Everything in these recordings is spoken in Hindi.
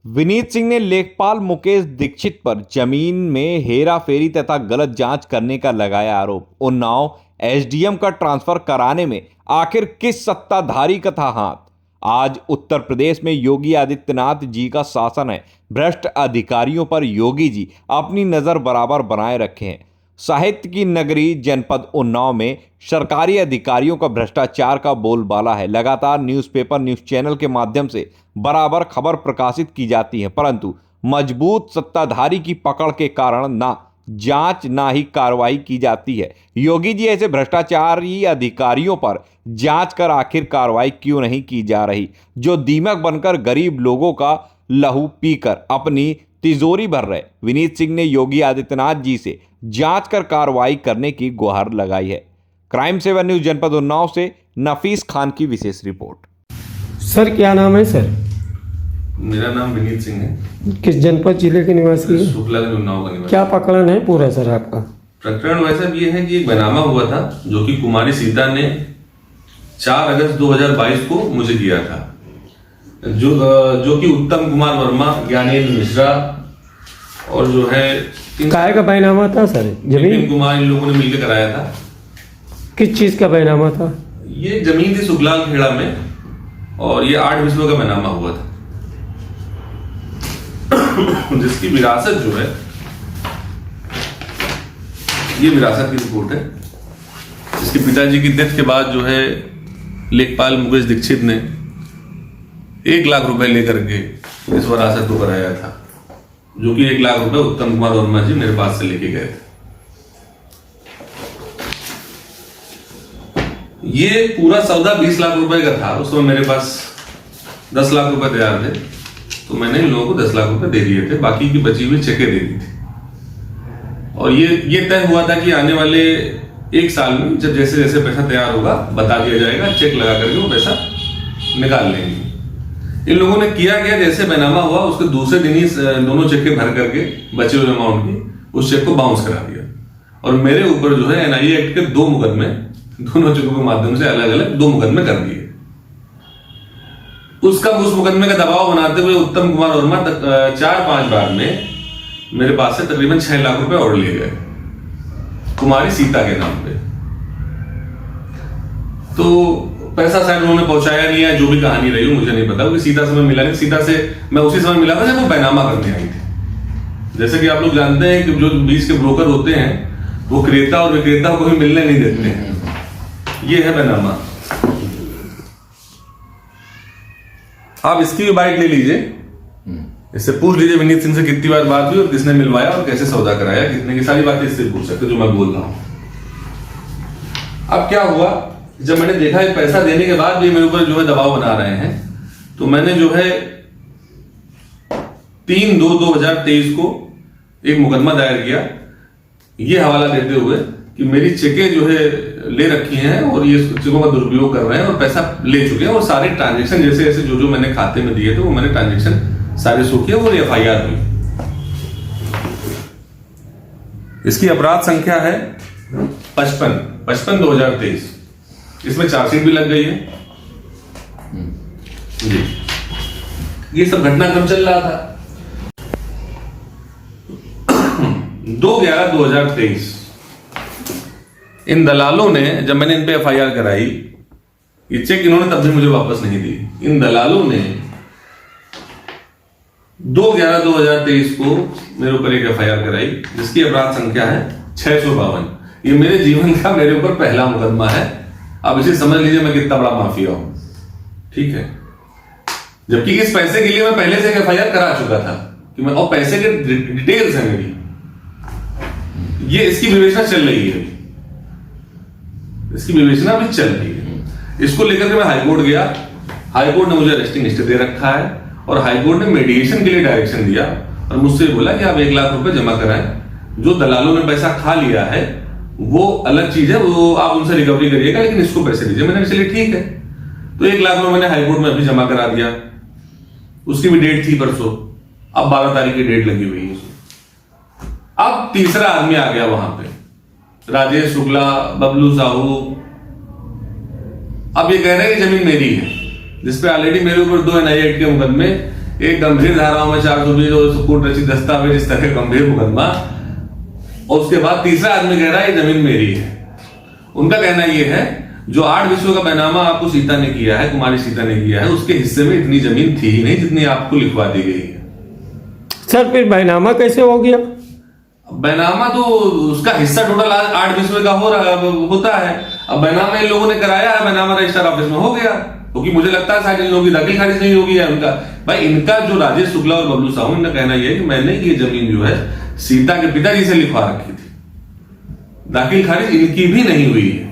विनीत सिंह ने लेखपाल मुकेश दीक्षित पर जमीन में हेराफेरी तथा गलत जांच करने का लगाया आरोप। उन्नाव एसडीएम का ट्रांसफर कराने में आखिर किस सत्ताधारी का था हाथ? आज उत्तर प्रदेश में योगी आदित्यनाथ जी का शासन है। भ्रष्ट अधिकारियों पर योगी जी अपनी नजर बराबर बनाए रखे हैं। साहित्य की नगरी जनपद उन्नाव में सरकारी अधिकारियों का भ्रष्टाचार का बोलबाला है। लगातार न्यूज़पेपर न्यूज़ चैनल के माध्यम से बराबर खबर प्रकाशित की जाती है, परंतु मजबूत सत्ताधारी की पकड़ के कारण ना जांच ना ही कार्रवाई की जाती है। योगी जी ऐसे भ्रष्टाचारी अधिकारियों पर जांच कर आखिर कार्रवाई क्यों नहीं की जा रही, जो दीमक बनकर गरीब लोगों का लहू पीकर अपनी तिजोरी भर रहे? विनीत सिंह ने योगी आदित्यनाथ जी से जांच कर कार्रवाई करने की गुहार लगाई है। क्राइम 7 न्यूज़ जनपद उन्नाव से नफीस खान की विशेष रिपोर्ट। सर क्या नाम है सर? मेरा नाम विनीत सिंह है। किस जनपद जिले के निवासी हैं? शुक्ला उन्नाव का निवासी। क्या प्रकरण है पूरा सर आपका? प्रकरण वैसा भी है कि एक बैनामा हुआ था जो कि कुमारी सीता ने 4 अगस्त 2022 को मुझे दिया था, जो कि उत्तम कुमार वर्मा, ज्ञानेंद्र मिश्रा और जो है काय का बैनामा था सर? जमीन कुमार, इन लोगों ने मिलकर कराया था। किस चीज का बैनामा था? ये जमीन थी सुखलाल खेड़ा में और ये 8 विश्व का बैनामा हुआ था जिसकी विरासत जो है, ये विरासत की रिपोर्ट है। इसके पिताजी की डेथ के बाद जो है लेखपाल मुकेश दीक्षित ने 1 लाख रुपए लेकर के इस विरासत को कराया था, जो कि 1 लाख रुपए उत्तम कुमार वर्मा जी मेरे पास से लेके गए थे। ये पूरा सौदा 20 लाख रुपए का था। उस समय मेरे पास 10 लाख रुपए तैयार थे, तो मैंने इन लोगों को 10 लाख रुपए दे दिए थे, बाकी की बची हुई चेकें दे दी थी। और ये तय हुआ था कि आने वाले 1 साल में जब जैसे जैसे पैसा तैयार होगा बता दिया जाएगा, चेक लगा करके वो पैसा निकाल लेंगे। इन लोगों ने किया क्या, जैसे बैनामा हुआ उसके दूसरे दिन ही दोनों चेकें भर करके बचे हुए अमाउंट की उस चेक को बाउंस करा दिया। और मेरे ऊपर जो है एनआईए एक्ट के 2 मुकदमे, दोनों चेकों के माध्यम से अलग अलग 2 मुकदमे कर दिए। उस मुकदमे का दबाव बनाते हुए उत्तम कुमार वर्मा 4-5 बार में मेरे पास से तकरीबन 6 लाख रुपए और ले गए कुमारी सीता के नाम पे। तो पैसा शायद उन्होंने पहुंचाया नहीं है, जो भी कहानी रही हो मुझे नहीं पता, क्योंकि सीता से मैं मिला नहीं। सीता से मैं उसी समय मिला था जब वो बैनामा करने आई थी। जैसे कि आप लोग जानते हैं कि जो बीच के ब्रोकर होते हैं वो क्रेता और विक्रेता को भी मिलने नहीं देते हैं। ये है बैनामा। आप इसकी भी बाइट ले लीजिए, इससे पूछ लीजिए विनीत सिंह से कितनी बार बात हुई और किसने मिलवाया और कैसे सौदा कराया, कितने की सारी बातें इससे पूछ सकते जो मैं बोल रहा हूं। अब क्या हुआ, जब मैंने देखा पैसा देने के बाद भी मेरे ऊपर जो है दबाव बना रहे हैं, तो मैंने जो है 3/2/2023 को एक मुकदमा दायर किया, ये हवाला देते हुए कि मेरी चेकें जो है ले रखी हैं और ये चेकों का दुरुपयोग कर रहे हैं और पैसा ले चुके हैं, और सारे ट्रांजेक्शन जैसे जैसे जो मैंने खाते में दिए थे वो मैंने ट्रांजेक्शन सारे शो किए और एफआईआर हुई। इसकी अपराध संख्या है 55/2023। इसमें चार्जशीट भी लग गई है जी। ये सब घटनाक्रम चल रहा था 2/11/2023। इन दलालों ने, जब मैंने इन पे एफआईआर कराई, ये चेक इन्होंने तब भी मुझे वापस नहीं दी। इन दलालों ने 2/11/2023 को मेरे ऊपर एक एफआईआर कराई जिसकी अपराध संख्या है 652। ये मेरे जीवन का मेरे ऊपर पहला मुकदमा है। आप इसे समझ लीजिए मैं कितना बड़ा माफिया हूं, ठीक है। जबकि इस पैसे के लिए मैं पहले से एक एफआईआर करा चुका था कि मैं, और पैसे के डिटेल्स हैं मेरी, ये इसकी विवेचना चल रही है, इसकी विवेचना भी चल रही है। इसको लेकर के मैं हाईकोर्ट गया। हाईकोर्ट ने मुझे अरेस्टिंग स्टे दे रखा है और हाईकोर्ट ने मेडिएशन के लिए डायरेक्शन दिया और मुझसे बोला कि आप 1 लाख रुपए जमा कराएं। जो दलालों ने पैसा खा लिया है वो अलग चीज है, वो आप उनसे रिकवरी करिएगा, लेकिन इसको पैसे दीजिए। मैंने चलिए ठीक है, तो 1 लाख रुपए मैंने हाईकोर्ट में अभी जमा करा दिया। उसकी भी डेट थी परसों, अब 12 तारीख की डेट लगी हुई है। अब तीसरा आदमी आ गया वहां पे, राजेश शुक्ला, बबलू साहू। अब ये कह रहे हैं कि जमीन मेरी है, जिसपे ऑलरेडी मेरे ऊपर 2 एनआईए एक्ट के मुकदमे एक गंभीर धाराओं में 420 कोर्ट रचित दस्तावेज, इस तरह गंभीर मुकदमा, और उसके बाद तीसरा आदमी कह रहा है ये जमीन मेरी है। उनका कहना यह है जो 8 विश्व का बैनामा आपको सीता ने किया है, कुमारी सीता ने किया है, उसके हिस्से में इतनी जमीन थी ही नहीं जितनी आपको लिखवा दी गई है। सर फिर बैनामा कैसे हो गया? बैनामा तो उसका हिस्सा टोटल 8 विश्व का होता है। अब बैनामा इन लोगों ने कराया है, बैनामा रजिस्टर ऑफिस में हो गया, क्योंकि मुझे लगता है शायद इन लोगों की दाखिल खारिज नहीं होगी है उनका। भाई इनका जो राजेश शुक्ला और बबलू साहू, इनका कहना यह है कि मैंने ये जमीन जो है सीता के पिताजी से लिखवा रखी थी, दाखिल खारिज इनकी भी नहीं हुई है,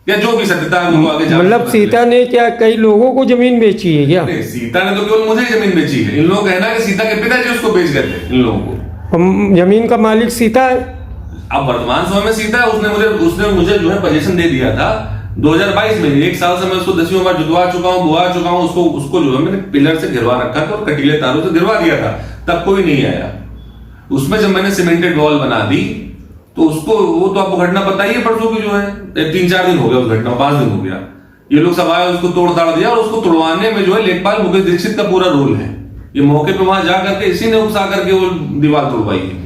या जो भी सत्यता है उनको आगे मतलब सीता ने क्या कई लोगों को जमीन बेची है क्या? नहीं, सीता ने तो केवल मुझे ही जमीन बेची है। इन लोगों का कहना है कि सीता के पिताजी उसको बेच गए थे इन लोगों को। जमीन का मालिक सीता है। अब वर्तमान समय में सीता है, उसने मुझे जो है पोजीशन दे दिया था 2022 में। 1 साल से मैं उसको 10वीं बार जुतवा चुका हूँ, बुआ चुका हूँ, उसको जो है मैंने पिलर से घिरवा रखा था और कटीले तारों से घिरवा दिया था, तब कोई नहीं आया। उसमें जब मैंने सीमेंटेड वॉल बना दी तो उसको, वो तो आपको घटना पता ही है परसों की जो है, 3-4 दिन हो गया उस घटना, 5 दिन हो गया। ये लोग सब आए, उसको तोड़ ताड़ दिया, और उसको तोड़वाने में जो है लेखपाल मुकेश दीक्षित का पूरा रोल है। ये मौके पे वहां जा करके इसी ने उकसा करके वो दीवार तोड़वाई है।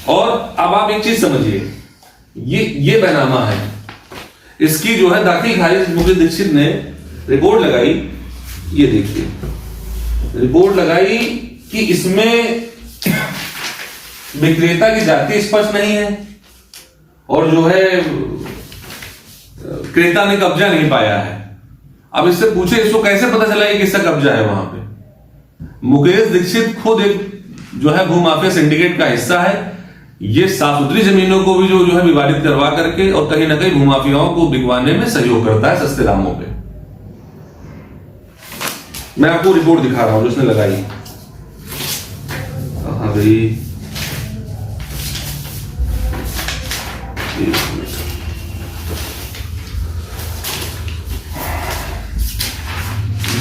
और अब आप एक चीज समझिए, ये बैनामा है, इसकी जो है दाखिल खारिज मुकेश दीक्षित ने रिपोर्ट लगाई। ये देखिए रिपोर्ट लगाई कि इसमें विक्रेता की जाति स्पष्ट नहीं है, और जो है क्रेता ने कब्जा नहीं पाया है। अब इससे पूछे इसको कैसे पता चला कि किसका कब्जा है वहां पे? मुकेश दीक्षित खुद एक जो है भूमाफिया सिंडिकेट का हिस्सा है। ये साफ सुथरी जमीनों को भी जो है विवादित करवा करके और कहीं ना कहीं भूमाफियाओं को बिकवाने में सहयोग करता है सस्ते दामों पे। मैं आपको रिपोर्ट दिखा रहा हूं जो उसने लगाई। हाँ भाई,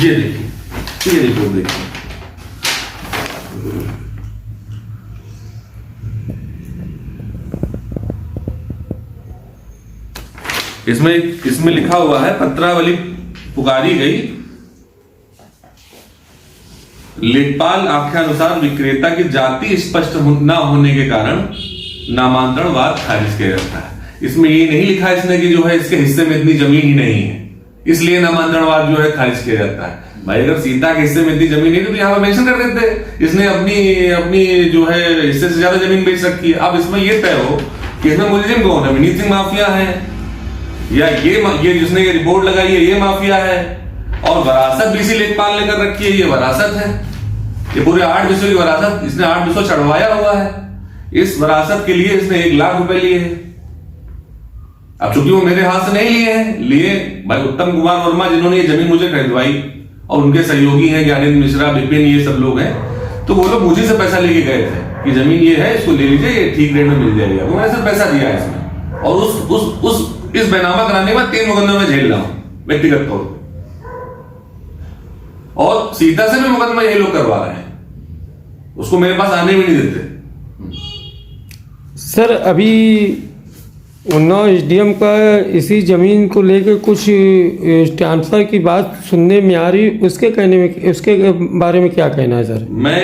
ये देखिए, ये रिपोर्ट देखिए। इसमें लिखा हुआ है, पत्रावली पुकारी गई, लेखपाल आख्यानुसार विक्रेता की जाति स्पष्ट न होने के कारण नामांतरण वाद खारिज किया जाता है। इसमें ये नहीं लिखा इसने कि जो है इसके हिस्से में इतनी जमीन ही नहीं है, इसलिए नामांतरण वाद जो है खारिज किया जाता है। भाई अगर सीता के हिस्से में इतनी जमीन नहीं तो यहाँ पे मेंशन कर देते इसने अपनी जो है हिस्से से ज्यादा जमीन बेच रखी है। अब इसमें ये तय हो कि इसमें मुलजिम कौन है, विनीत सिंह माफिया है, या ये जिसने ये रिपोर्ट लगाई है ये माफिया है, और वरासत भी इसी लेखपाल ने कर रखी है, ये वरासत है, ये पूरे 8 विषयों की वरासत इसने 8 विषयों चढ़वाया हुआ है। इस वरासत के लिए इसने 1 लाख रुपए लिए हैं। अब चूंकि वो मेरे हाथ से नहीं लिए भाई उत्तम कुमार वर्मा जिन्होंने ये जमीन मुझे खरीदवाई और उनके सहयोगी हैं ज्ञानेंद्र मिश्रा, विपिन, ये सब लोग हैं, तो वो लोग मुझे से पैसा लेके गए थे कि जमीन ये है, इसको ले लीजिए, ये ठीक रेट में मिल जाएगा। वो मैंने सिर्फ पैसा दिया है इसमें, और इस बैनामा कराने के बाद 3 मुकदमे में झेल रहा हूं व्यक्तिगत तौर पर, और सीता से भी मुकदमा ये लोग करवा रहे हैं, उसको मेरे पास आने भी नहीं देते। सर अभी उन्नाव एसडीएम का इसी जमीन को लेकर कुछ ट्रांसफर की बात सुनने में आ रही, उसके बारे में क्या कहना है सर? मैं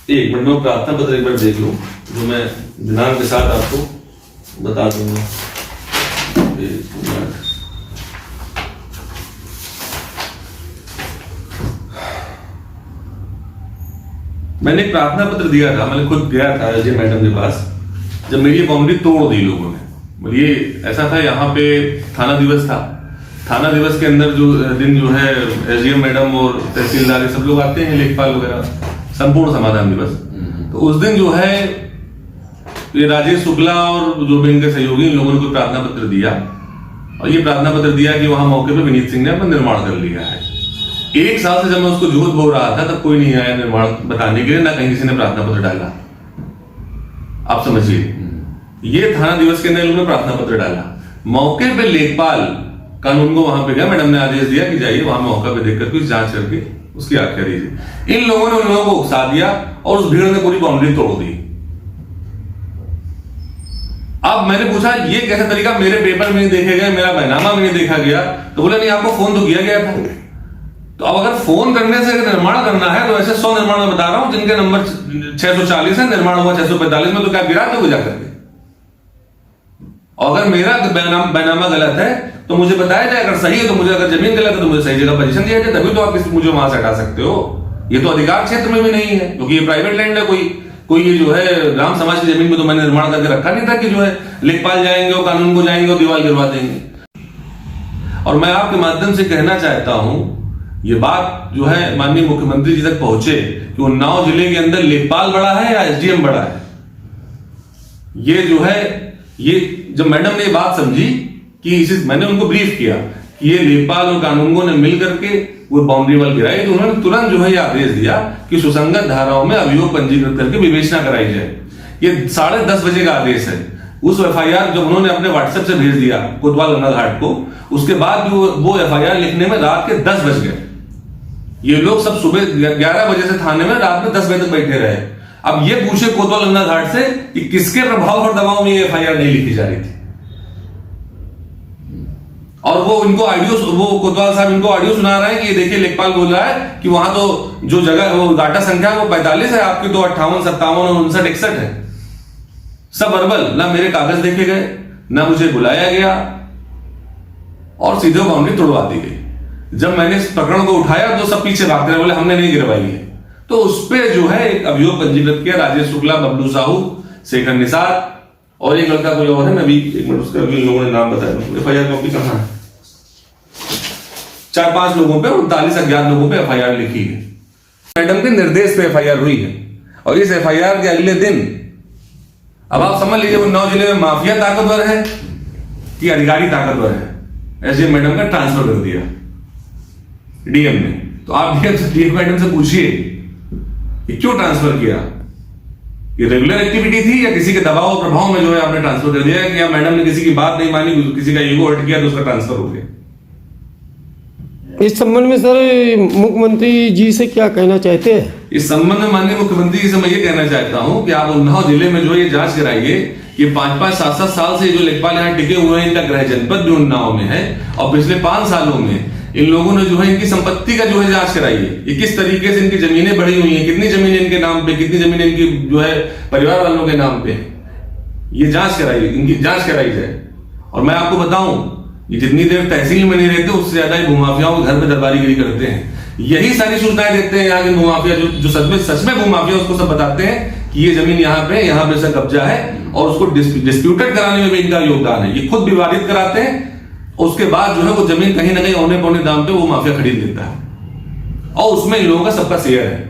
एक मिनट में प्रार्थना पत्र एक बार देख लूं, जो मैं दिनांक के साथ आपको बता दूंगा। मैंने एक प्रार्थना पत्र दिया था, मैंने खुद गया था अजय मैडम के पास जब मेरी बाउंड्री तोड़ दी लोगों ने। ये ऐसा था, यहाँ पे थाना दिवस था, थाना दिवस के अंदर जो दिन जो है एसडीएम मैडम और तहसीलदार सब लोग आते हैं, लेखपाल वगैरह, संपूर्ण समाधान दिवस। तो उस दिन जो है ये राजेश शुक्ला और जो भी इनके सहयोगी इन लोगों ने कोई प्रार्थना पत्र दिया, और ये प्रार्थना पत्र दिया कि वहां मौके पे विनीत सिंह ने अपना निर्माण कर लिया है। 1 साल से जब मैं उसको झूठ बोल रहा था तब कोई नहीं आया निर्माण बताने के लिए, ना कहीं किसी ने प्रार्थना पत्र डाला। आप समझिए, ये थाना दिवस के अंदर लोगों ने प्रार्थना पत्र डाला। मौके पे लेखपाल कानून को वहां पे गया, मैडम ने आदेश दिया कि जाइए वहां मौका पे देखकर कुछ जांच करके उसकी आख्या दीजिए। इन लोगों ने उन लोगों को उकसा दिया और उस भीड़ ने पूरी बाउंड्री तोड़ दी। अब मैंने पूछा ये कैसा तरीका, मेरे पेपर में नहीं देखे गए, मेरा बैनामा में नहीं देखा गया, तो बोला नहीं आपको फोन तो किया गया था। तो अब अगर फोन करने से निर्माण करना है तो ऐसे 100 निर्माण में बता रहा हूं जिनके नंबर 640 है, निर्माण हुआ 645 में, तो क्या गिरा दोगे जाकर के? और अगर मेरा बैनामा गलत है तो मुझे बताया जाए, अगर सही है तो मुझे, अगर जमीन गलत है तो मुझे सही जगह पोजीशन दिया जाए, तभी तो आप मुझे वहां से हटा सकते हो। ये तो अधिकार क्षेत्र में भी नहीं है, क्योंकि ये प्राइवेट लैंड है। कोई ये जो है ग्राम समाज की जमीन में तो मैंने निर्माण करके रखा नहीं था कि जो है लेखपाल जाएंगे और कानून को जाएंगे और दीवार गिरवा देंगे। और मैं आपके माध्यम से कहना चाहता हूं, ये बात जो है माननीय मुख्यमंत्री जी तक पहुंचे कि उन्नाव जिले के अंदर लेखपाल बड़ा है या एसडीएम बड़ा है। ये जो है, ये जब मैडम ने ये बात समझी कि मैंने उनको ब्रीफ किया कि ये लेखपाल और कानूनगो ने मिल करके वो बाउंड्री वॉल गिराई, तो उन्होंने तुरंत जो है ये आदेश दिया कि सुसंगत धाराओं में अभियोग पंजीकृत करके विवेचना कराई जाए। ये 10:30 बजे का आदेश है। उस एफआईआर जो उन्होंने अपने व्हाट्सएप से भेज दिया कोतवाल गंगा घाट को, उसके बाद भी वो एफआईआर लिखने में रात के 10 बज गए। ये लोग सब सुबह 11 बजे से थाने में, रात में 10 बजे तक बैठे रहे। अब ये पूछे कोतवाल गंगा घाट से कि किसके प्रभाव और दबाव में ये एफआईआर नहीं लिखी जा रही थी। और वो इनको वो कोतवाल साहब इनको ऑडियो सुना रहे हैं कि ये देखिए लेखपाल बोल रहा है कि वहां तो जो जगह वो डाटा संख्या वो 45 है, आपकी तो 58, 57 और 59, 61 है। सब वर्बल, ना मेरे कागज देखे गए, ना मुझे बुलाया गया, और सीधे बाउंड्री तोड़वा दी गई। जब मैंने इस प्रकरण को उठाया तो सब पीछे भागते रहे, बोले हमने नहीं गिरवाई है। तो उस पर जो है एक अभियोग पंजीकृत किया। राजेश शुक्ला, बबलू साहू, शेखर निसार और एक लड़का कोई और है, मैं भी एक मिनट उसका भी लोगों ने नाम बताया। एफआईआर कॉपी कहां है? 4-5 लोगों पे, 39 अज्ञात लोगों पे एफआईआर लिखी है। मैडम के निर्देश पे एफआईआर हुई है। और इस एफआईआर के अगले दिन, अब आप समझ लीजिए उन्नाव जिले में माफिया ताकतवर है कि अधिकारी ताकतवर है। एसडीएम मैडम का ट्रांसफर कर दिया डीएम ने। तो आप डीएम मैडम से पूछिए कि क्यों ट्रांसफर किया? ये रेगुलर एक्टिविटी थी या किसी के दबाव और प्रभाव में जो है आपने ट्रांसफर कर दिया, कि मैडम ने किसी की बात नहीं मानी, किसी का ईगो हर्ट किया तो उसका ट्रांसफर हो गया? इस संबंध में सर मुख्यमंत्री जी से क्या कहना चाहते हैं? इस संबंध में माननीय मुख्यमंत्री जी से मैं ये कहना चाहता हूं कि आप उन्नाव जिले में जो ये जांच कराइए कि 5-5, 7-7 साल से जो लेखपाल यहाँ टिके हुए हैं, इनका गृह जनपद भी उन्नाव में है, और पिछले 5 सालों में इन लोगों ने जो है इनकी संपत्ति का जो है जांच कराई है। ये किस तरीके से इनकी जमीनें बढ़ी हुई हैं, कितनी जमीन इनके नाम पे, कितनी जमीन इनकी जो है परिवार वालों के नाम पे, ये जांच कराई, इनकी जांच कराई जाए। और मैं आपको बताऊं, ये जितनी देर तहसील में नहीं रहते उससे ज्यादा ही भूमाफियाओं के घर पे दरबारीगिरी करते हैं। यही सारी सूचनाएं देते हैं यहाँ के भूमाफिया, जो सच में भूमाफिया, उसको सब बताते हैं कि ये जमीन यहाँ पे से कब्जा है, और उसको डिस्प्यूटेड कराने में भी इनका योगदान है। ये खुद विवादित कराते हैं, उसके बाद जो है वो जमीन कहीं ना कहीं औने पौने दाम पे वो माफिया खरीद लेता है, और उसमें इन लोगों का सबका शेयर है।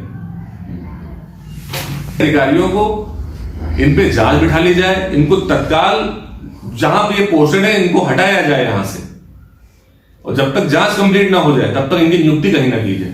अधिकारियों को इन पे जांच बिठा ली जाए, इनको तत्काल जहां पे ये पोस्टेड है इनको हटाया जाए यहां से, और जब तक जांच कंप्लीट ना हो जाए तब तक इनकी नियुक्ति कहीं ना की जाए।